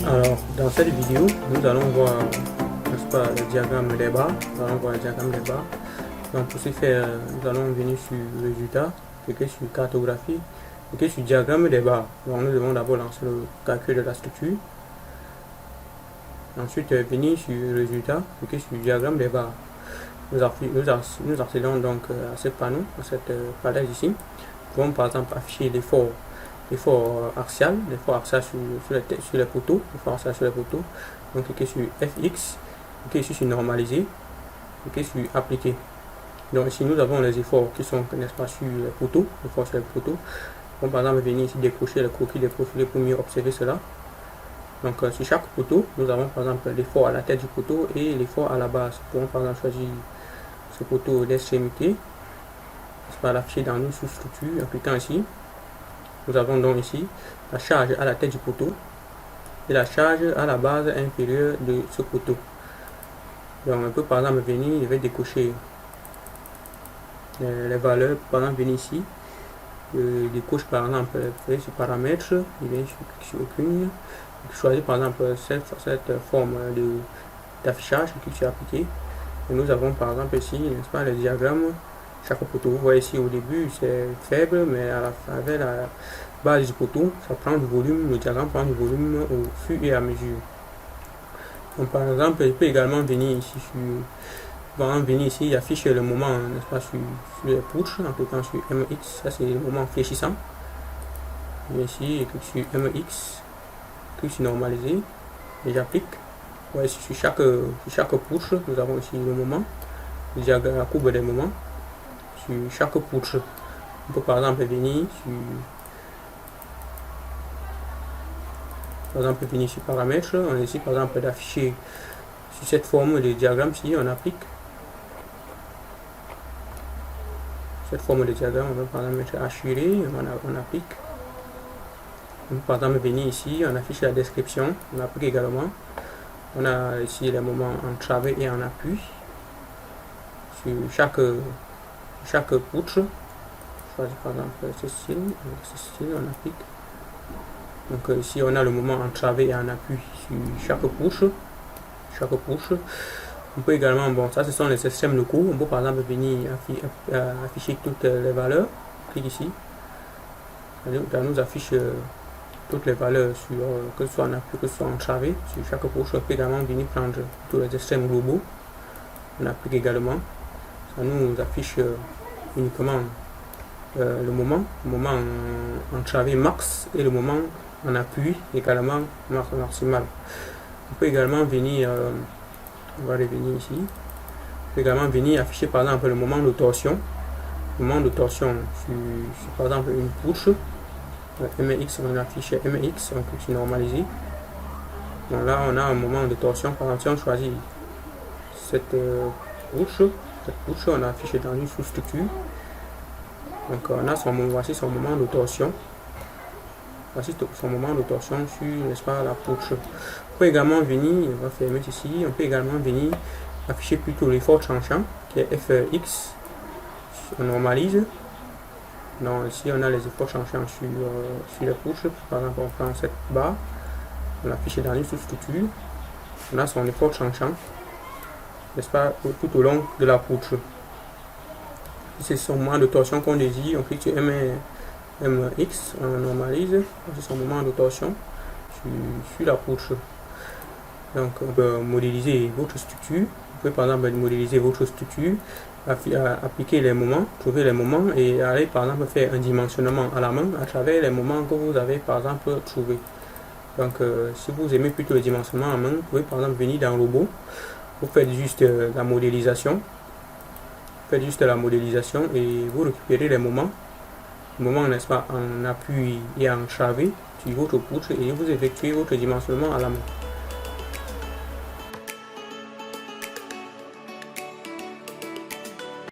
Alors, dans cette vidéo, nous allons voir, n'est-ce pas, le diagramme des barres. Nous allons voir le diagramme des barres. Donc, pour ce faire, nous allons venir sur résultat, cliquer sur cartographie, cliquer sur diagramme des barres. Donc, nous devons d'abord lancer le calcul de la structure. Ensuite, venir sur résultat, cliquer sur diagramme des barres. Nous accédons donc à ce panneau, à cette palette ici. Nous pouvons par exemple afficher l'effort axial, sur les poteaux, l'effort axial sur les poteaux. Donc cliquez sur FX, cliquez ici sur normaliser, cliquez sur appliquer. Donc ici nous avons les efforts qui sont, n'est-ce pas, sur les poteaux, l'effort sur les poteaux. On par exemple venir ici décrocher le croquis des profilés pour mieux observer cela. Donc sur chaque poteau, nous avons par exemple l'effort à la tête du poteau et l'effort à la base. Nous pouvons par exemple choisir ce poteau d'extrémité, n'est-ce pas, l'afficher dans une sous-structure en cliquant ici. Nous avons donc ici la charge à la tête du poteau et la charge à la base inférieure de ce poteau. Donc on peut par exemple venir, je vais décocher les valeurs, par exemple venir ici, je décoche par exemple sur paramètres, je vais sur aucune, je choisis par exemple cette forme d'affichage qui est appliquée. Et nous avons par exemple ici, n'est-ce pas, le diagramme. Chaque poteau, vous voyez ici au début c'est faible, mais à la fin, avec la base du poteau, ça prend du volume, le diagramme prend du volume au fur et à mesure. Donc par exemple, je peux également venir ici il affiche le moment, n'est-ce pas, sur les poutres, en cliquant sur MX, ça c'est le moment fléchissant. Et ici, je clique sur MX, clique sur normaliser, et j'applique. Vous voyez, sur chaque poutre, nous avons ici le moment, le diagramme, la courbe des moments. Sur chaque poutre, on peut par exemple venir sur paramètres. On a ici par exemple d'afficher sur cette forme de diagramme. Si on applique cette forme de diagramme, on va par exemple mettre assuré, on applique. On peut par exemple venir ici, on affiche la description, on applique également. On a ici les moments en travers et en appui sur chaque poutre. Choisis par exemple ce style, on applique. Donc ici on a le moment en travers et en appui sur chaque poutre. On peut également, bon, ça ce sont les systèmes locaux. On peut par exemple venir afficher toutes les valeurs. Clique ici, ça nous affiche toutes les valeurs sur, que ce soit en appui, que ce soit en travers sur chaque poutre. On peut également venir prendre tous les systèmes globaux. On applique également, ça nous affiche uniquement le moment en travers max et le moment en appui également maximal. On peut également venir, on va revenir ici, on peut également venir afficher par exemple le moment de torsion. Le moment de torsion sur par exemple une poutre, MX, on affiche MX, on clique sur normaliser. Bon, là on a un moment de torsion, par exemple si on choisit cette poutre, on a affiché dans une sous-structure. Donc on a voici son moment de torsion. Voici son moment de torsion sur, n'est-ce pas, la poutre. On peut également venir, on va fermer ceci, on peut également venir afficher plutôt l'effort tranchant qui est FX. On normalise. Donc ici on a les efforts tranchants sur les poutres. Par exemple on prend cette barre, on l'affiche dans une sous-structure. On a son effort tranchant, n'est-ce pas, tout au long de la poutre. C'est son moment de torsion qu'on désire. On clique sur MX, on normalise. C'est son moment de torsion sur la poutre. Donc on peut modéliser votre structure. Vous pouvez par exemple modéliser votre structure, appliquer les moments, trouver les moments et aller par exemple faire un dimensionnement à la main à travers les moments que vous avez par exemple trouvé. Donc si vous aimez plutôt le dimensionnement à main, vous pouvez par exemple venir dans le robot. Vous faites juste la modélisation. Faites juste la modélisation et vous récupérez les moments, n'est-ce pas, en appui et en travers sur votre poutre et vous effectuez votre dimensionnement à la main.